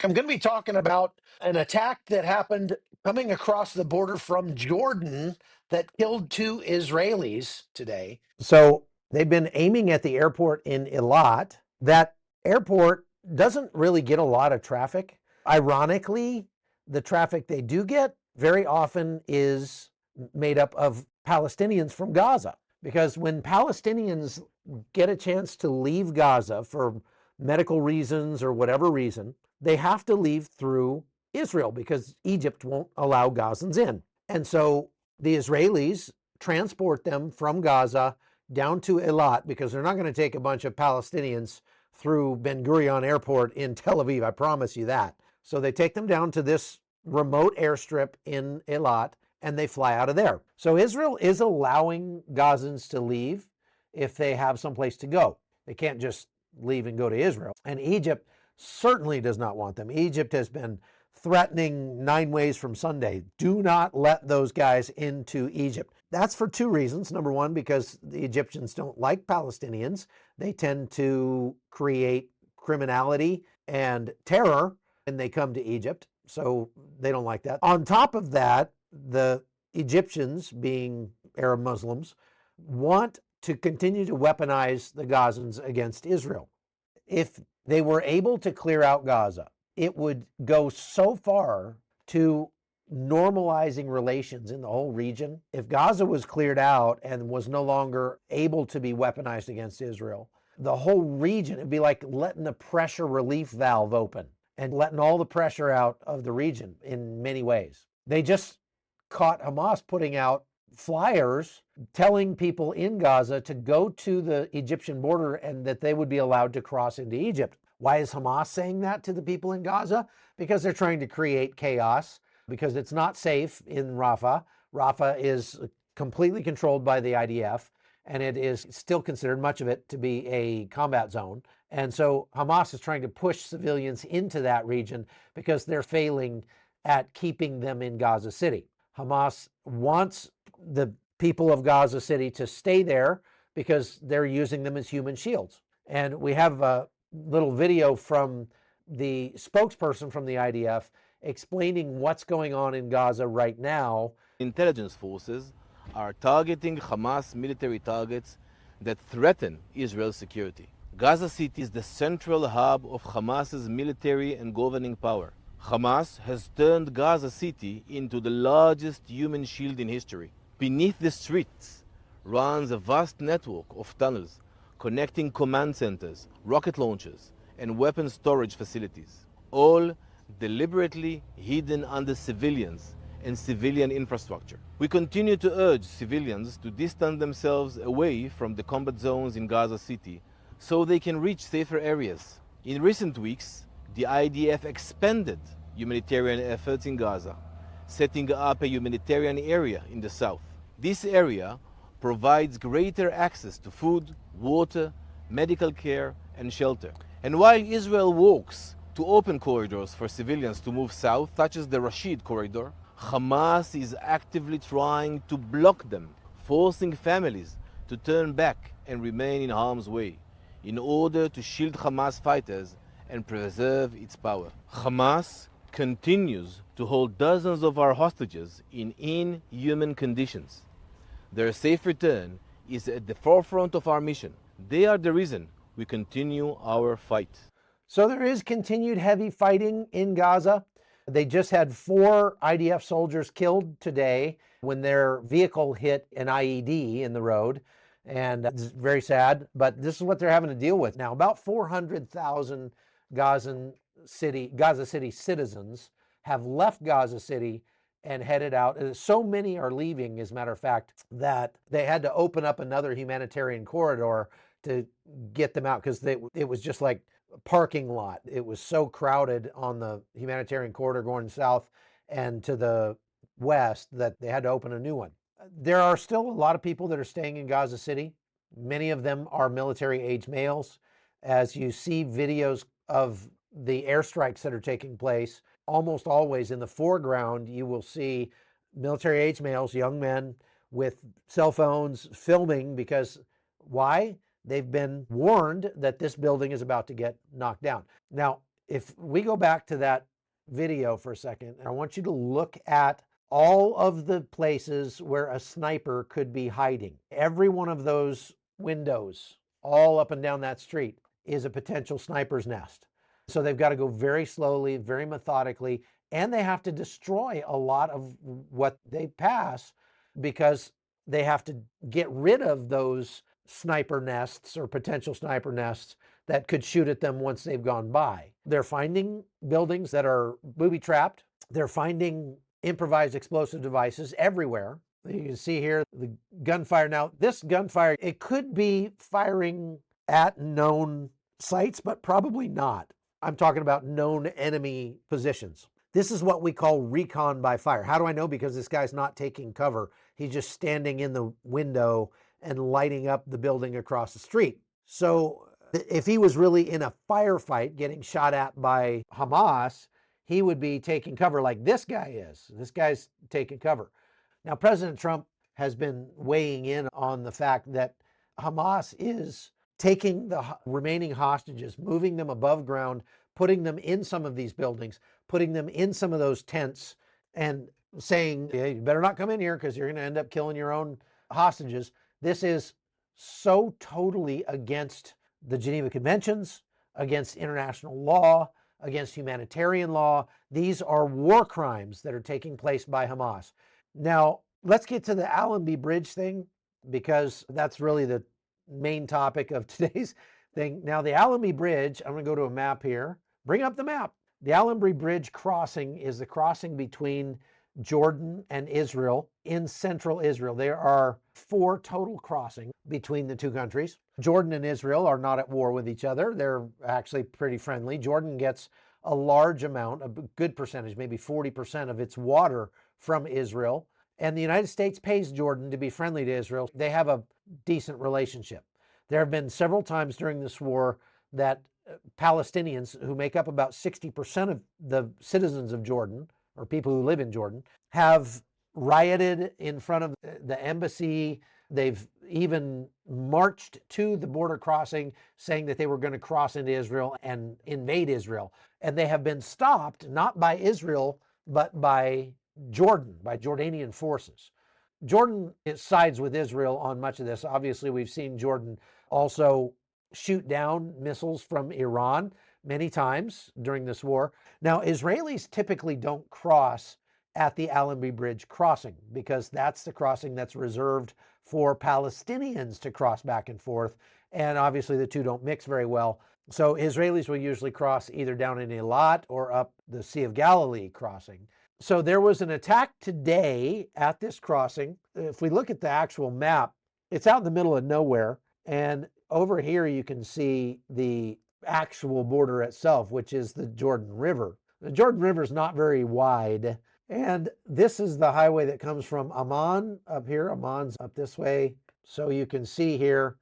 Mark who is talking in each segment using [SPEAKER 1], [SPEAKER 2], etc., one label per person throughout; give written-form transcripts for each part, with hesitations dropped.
[SPEAKER 1] I'm going to be talking about an attack that happened coming across the border from Jordan that killed two Israelis today. So they've been aiming at the airport in Eilat. That airport doesn't really get a lot of traffic. Ironically, the traffic they do get very often is made up of Palestinians from Gaza. Because when Palestinians get a chance to leave Gaza for medical reasons or whatever reason, they have to leave through Israel because Egypt won't allow Gazans in. And so the Israelis transport them from Gaza down to Eilat because they're not going to take a bunch of Palestinians through Ben Gurion Airport in Tel Aviv. I promise you that. So they take them down to this remote airstrip in Eilat and they fly out of there. So Israel is allowing Gazans to leave if they have someplace to go. They can't just leave and go to Israel. And Egypt certainly does not want them. Egypt has been threatening 9 ways from Sunday. Do not let those guys into Egypt. That's for two reasons. Number one, because the Egyptians don't like Palestinians. They tend to create criminality and terror when they come to Egypt. So they don't like that. On top of that, the Egyptians, being Arab Muslims, want to continue to weaponize the Gazans against Israel. If they were able to clear out Gaza, it would go so far to normalizing relations in the whole region. If Gaza was cleared out and was no longer able to be weaponized against Israel, the whole region, it'd be like letting the pressure relief valve open and letting all the pressure out of the region in many ways. They just caught Hamas putting out flyers telling people in Gaza to go to the Egyptian border and that they would be allowed to cross into Egypt. Why is Hamas saying that to the people in Gaza? Because they're trying to create chaos, because it's not safe in Rafah. Rafah is completely controlled by the IDF, and it is still considered, much of it, to be a combat zone. And so Hamas is trying to push civilians into that region because they're failing at keeping them in Gaza City. Hamas wants the people of Gaza City to stay there because they're using them as human shields. And we have a little video from the spokesperson from the IDF explaining what's going on in Gaza right now.
[SPEAKER 2] Intelligence forces are targeting Hamas military targets that threaten Israel's security. Gaza City is the central hub of Hamas's military and governing power. Hamas has turned Gaza City into the largest human shield in history. Beneath the streets runs a vast network of tunnels connecting command centers, rocket launchers, and weapon storage facilities, all deliberately hidden under civilians and civilian infrastructure. We continue to urge civilians to distance themselves away from the combat zones in Gaza City so they can reach safer areas. In recent weeks, the IDF expanded humanitarian efforts in Gaza, setting up a humanitarian area in the south. This area provides greater access to food, water, medical care, and shelter. And while Israel works to open corridors for civilians to move south, such as the Rashid corridor, Hamas is actively trying to block them, forcing families to turn back and remain in harm's way in order to shield Hamas fighters and preserve its power. Hamas continues to hold dozens of our hostages in inhuman conditions. Their safe return is at the forefront of our mission. They are the reason we continue our fight.
[SPEAKER 1] So there is continued heavy fighting in Gaza. They just had 4 IDF soldiers killed today when their vehicle hit an IED in the road. And it's very sad, but this is what they're having to deal with now. About 400,000 Gaza City citizens have left Gaza City and headed out. So many are leaving, as a matter of fact, that they had to open up another humanitarian corridor to get them out because it was just like a parking lot. It was so crowded on the humanitarian corridor going south and to the west that they had to open a new one. There are still a lot of people that are staying in Gaza City. Many of them are military-age males. As you see videos of the airstrikes that are taking place, almost always in the foreground, you will see military-age males, young men with cell phones filming because why? They've been warned that this building is about to get knocked down. Now, if we go back to that video for a second, I want you to look at all of the places where a sniper could be hiding. Every one of those windows, all up and down that street, is a potential sniper's nest. So they've got to go very slowly, very methodically, and they have to destroy a lot of what they pass because they have to get rid of those sniper nests or potential sniper nests that could shoot at them once they've gone by. They're finding buildings that are booby-trapped. They're finding improvised explosive devices everywhere. You can see here the gunfire. Now, this gunfire, it could be firing at known sites, but probably not. I'm talking about known enemy positions. This is what we call recon by fire. How do I know? Because this guy's not taking cover. He's just standing in the window and lighting up the building across the street. So if he was really in a firefight getting shot at by Hamas, he would be taking cover like this guy is. This guy's taking cover. Now, President Trump has been weighing in on the fact that Hamas is taking the remaining hostages, moving them above ground, putting them in some of these buildings, putting them in some of those tents, and saying, hey, you better not come in here because you're going to end up killing your own hostages. This is so totally against the Geneva Conventions, against international law, against humanitarian law. These are war crimes that are taking place by Hamas. Now, let's get to the Allenby Bridge thing, because that's really the main topic of today's thing. Now, the Allenby Bridge, I'm going to go to a map here. Bring up the map. The Allenby Bridge crossing is the crossing between Jordan and Israel in central Israel. There are 4 total crossings between the two countries. Jordan and Israel are not at war with each other. They're actually pretty friendly. Jordan gets a large amount, a good percentage, maybe 40% of its water from Israel. And the United States pays Jordan to be friendly to Israel. They have a decent relationship. There have been several times during this war that Palestinians, who make up about 60% of the citizens of Jordan, or people who live in Jordan, have rioted in front of the embassy. They've even marched to the border crossing saying that they were going to cross into Israel and invade Israel. And they have been stopped, not by Israel, but by Jordan, by Jordanian forces. Jordan sides with Israel on much of this. Obviously, we've seen Jordan also shoot down missiles from Iran many times during this war. Now, Israelis typically don't cross at the Allenby Bridge crossing because that's the crossing that's reserved for Palestinians to cross back and forth. And obviously, the two don't mix very well. So Israelis will usually cross either down in Eilat or up the Sea of Galilee crossing. So there was an attack today at this crossing. If we look at the actual map, it's out in the middle of nowhere. And over here, you can see the actual border itself, which is the Jordan River. The Jordan River is not very wide. And this is the highway that comes from Amman up here. Amman's up this way. So you can see here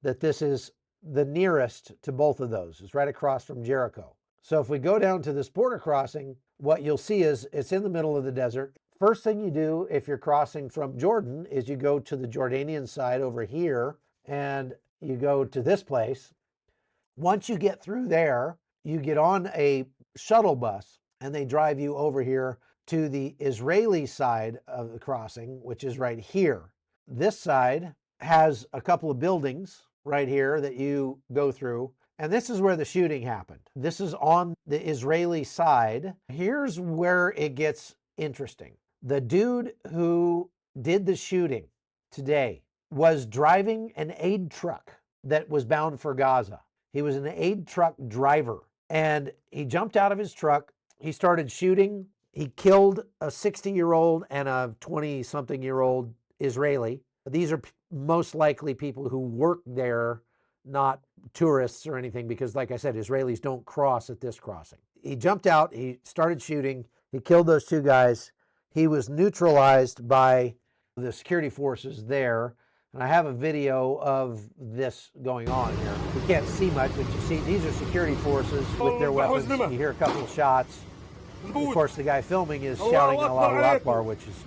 [SPEAKER 1] that this is the nearest to both of those. It's right across from Jericho. So if we go down to this border crossing, what you'll see is it's in the middle of the desert. First thing you do if you're crossing from Jordan is you go to the Jordanian side over here and you go to this place. Once you get through there, you get on a shuttle bus and they drive you over here to the Israeli side of the crossing, which is right here. This side has a couple of buildings right here that you go through. And this is where the shooting happened. This is on the Israeli side. Here's where it gets interesting. The dude who did the shooting today was driving an aid truck that was bound for Gaza. He was an aid truck driver, and he jumped out of his truck. He started shooting. He killed a 60-year-old and a 20-something-year-old Israeli. These are most likely people who work there, not tourists or anything, because like I said, Israelis don't cross at this crossing. He jumped out, he started shooting, he killed those 2 guys. He was neutralized by the security forces there. And I have a video of this going on here. We can't see much, but you see these are security forces with their weapons. You hear a couple of shots. Of course, the guy filming is shouting Allahu Akbar, which is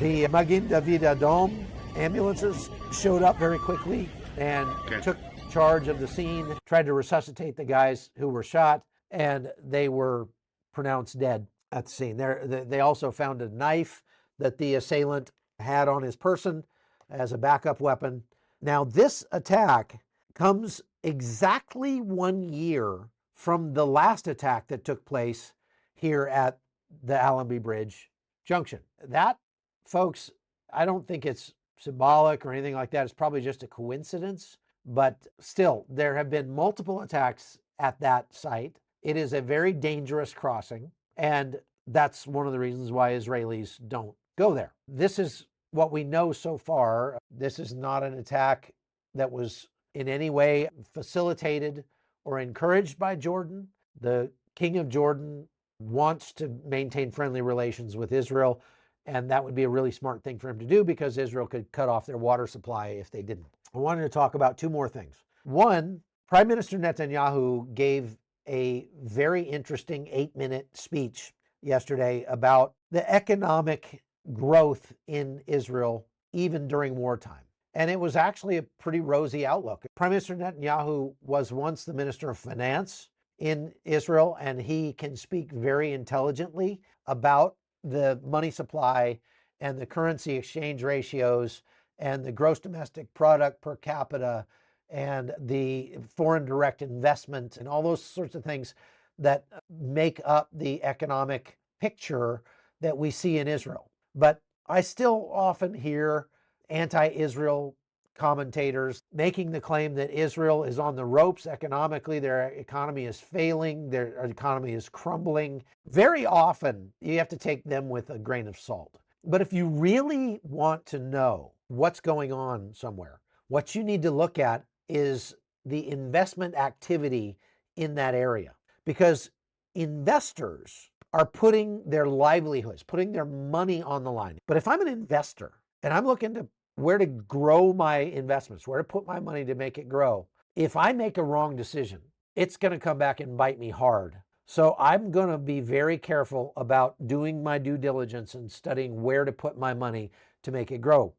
[SPEAKER 1] the Magin David Adom ambulances showed up very quickly and took charge of the scene, tried to resuscitate the guys who were shot. and they were pronounced dead at the scene. They also found a knife that the assailant had on his person as a backup weapon. Now, this attack comes exactly 1 year from the last attack that took place here at the Allenby Bridge junction. That, folks, I don't think it's symbolic or anything like that. It's probably just a coincidence. But still, there have been multiple attacks at that site. It is a very dangerous crossing, and that's one of the reasons why Israelis don't go there. This is what we know so far. This is not an attack that was in any way facilitated or encouraged by Jordan. The king of Jordan wants to maintain friendly relations with Israel, and that would be a really smart thing for him to do because Israel could cut off their water supply if they didn't. I wanted to talk about two more things. One, Prime Minister Netanyahu gave a very interesting 8-minute speech yesterday about the economic growth in Israel, even during wartime. And it was actually a pretty rosy outlook. Prime Minister Netanyahu was once the Minister of Finance in Israel, and he can speak very intelligently about the money supply and the currency exchange ratios and the gross domestic product per capita and the foreign direct investment and all those sorts of things that make up the economic picture that we see in Israel. But I still often hear anti-Israel commentators making the claim that Israel is on the ropes economically, their economy is failing, their economy is crumbling. Very often, you have to take them with a grain of salt. But if you really want to know what's going on somewhere, what you need to look at is the investment activity in that area. Because investors are putting their livelihoods, putting their money on the line. But if I'm an investor and I'm looking to where to grow my investments, where to put my money to make it grow, if I make a wrong decision, it's going to come back and bite me hard. So I'm going to be very careful about doing my due diligence and studying where to put my money to make it grow.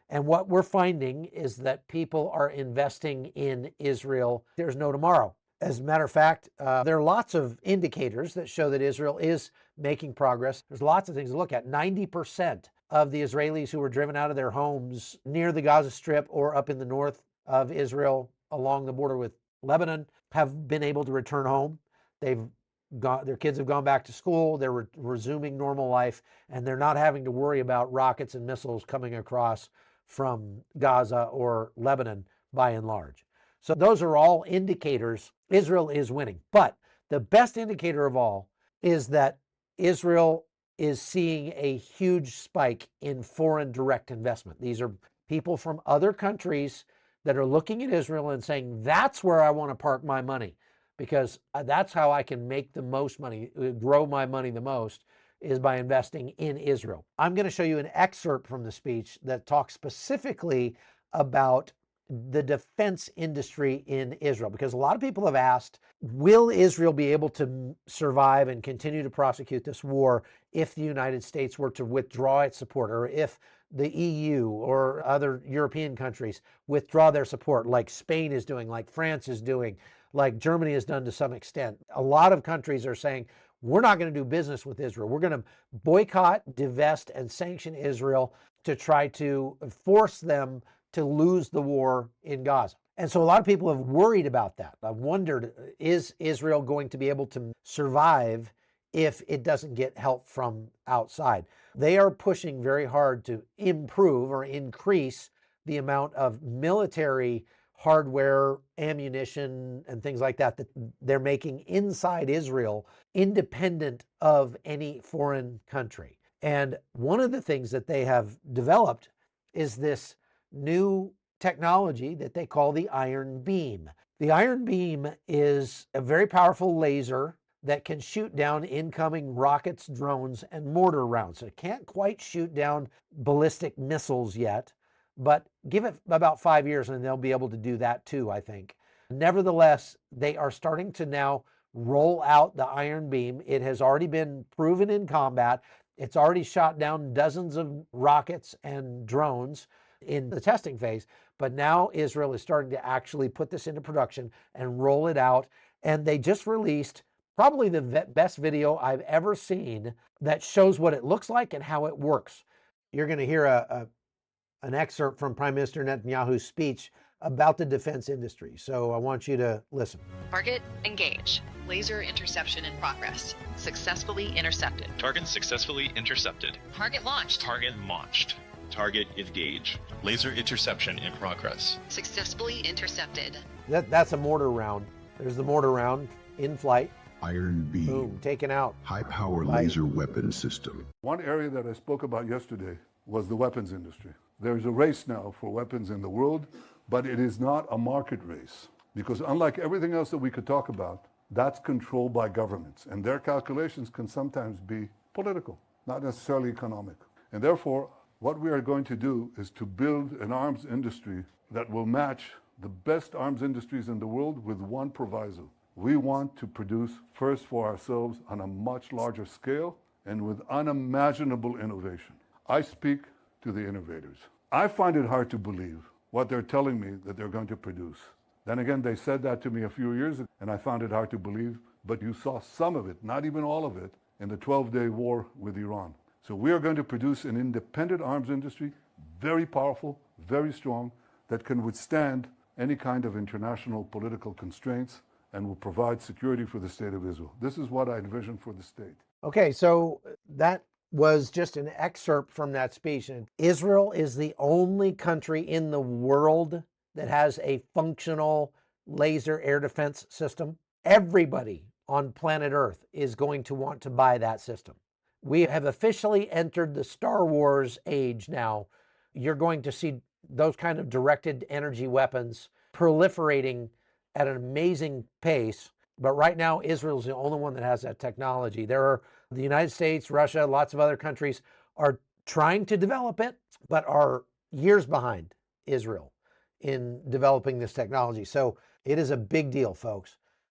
[SPEAKER 1] And what we're finding is that people are investing in Israel. There's no tomorrow. As a matter of fact, there are lots of indicators that show that Israel is making progress. There's lots of things to look at. 90% of the Israelis who were driven out of their homes near the Gaza Strip or up in the north of Israel along the border with Lebanon have been able to return home. Their kids have gone back to school. They're resuming normal life, and they're not having to worry about rockets and missiles coming across from Gaza or Lebanon by and large. So those are all indicators Israel is winning. But the best indicator of all is that Israel is seeing a huge spike in foreign direct investment. These are people from other countries that are looking at Israel and saying, that's where I want to park my money, because that's how I can make the most money, grow my money the most, is by investing in Israel. I'm going to show you an excerpt from the speech that talks specifically about the defense industry in Israel, because a lot of people have asked, will Israel be able to survive and continue to prosecute this war if the United States were to withdraw its support, or if the EU or other European countries withdraw their support, like Spain is doing, like France is doing, like Germany has done to some extent. A lot of countries are saying, we're not going to do business with Israel. We're going to boycott, divest, and sanction Israel to try to force them to lose the war in Gaza. And so a lot of people have worried about that. I've wondered, is Israel going to be able to survive if it doesn't get help from outside? They are pushing very hard to improve or increase the amount of military hardware, ammunition, and things like that that they're making inside Israel, independent of any foreign country. And one of the things that they have developed is this new technology that they call the iron beam. The iron beam is a very powerful laser that can shoot down incoming rockets, drones, and mortar rounds. It can't quite shoot down ballistic missiles yet, but give it about 5 years and they'll be able to do that too, I think. Nevertheless, they are starting to now roll out the iron beam. It has already been proven in combat. It's already shot down dozens of rockets and drones in the testing phase, but now Israel is starting to actually put this into production and roll it out. And they just released probably the best video I've ever seen that shows what it looks like and how it works. You're going to hear an excerpt from Prime Minister Netanyahu's speech about the defense industry. So I want you to listen.
[SPEAKER 3] Target engage. Laser interception in progress. Successfully intercepted.
[SPEAKER 4] Target successfully intercepted.
[SPEAKER 3] Target launched.
[SPEAKER 4] Target launched. Target engage. Laser interception in progress.
[SPEAKER 3] Successfully intercepted.
[SPEAKER 1] That's a mortar round. There's the mortar round in flight.
[SPEAKER 5] Iron Beam.
[SPEAKER 1] Boom, taken out.
[SPEAKER 5] High-power laser weapon system.
[SPEAKER 6] One area that I spoke about yesterday was the weapons industry. There's a race now for weapons in the world, but it is not a market race. Because unlike everything else that we could talk about, that's controlled by governments. And their calculations can sometimes be political, not necessarily economic. And therefore, what we are going to do is to build an arms industry that will match the best arms industries in the world with one proviso. We want to produce first for ourselves on a much larger scale and with unimaginable innovation. I speak to the innovators. I find it hard to believe what they're telling me that they're going to produce. Then again, they said that to me a few years ago, and I found it hard to believe, but you saw some of it, not even all of it, in the 12-day war with Iran. So we are going to produce an independent arms industry, very powerful, very strong, that can withstand any kind of international political constraints and will provide security for the state of Israel. This is what I envision for the state.
[SPEAKER 1] Okay, so that was just an excerpt from that speech. And Israel is the only country in the world that has a functional laser air defense system. Everybody on planet Earth is going to want to buy that system. We have officially entered the Star Wars age now. You're going to see those kind of directed energy weapons proliferating at an amazing pace. But right now, Israel's the only one that has that technology. There are the United States, Russia, lots of other countries are trying to develop it, but are years behind Israel in developing this technology. So it is a big deal, folks.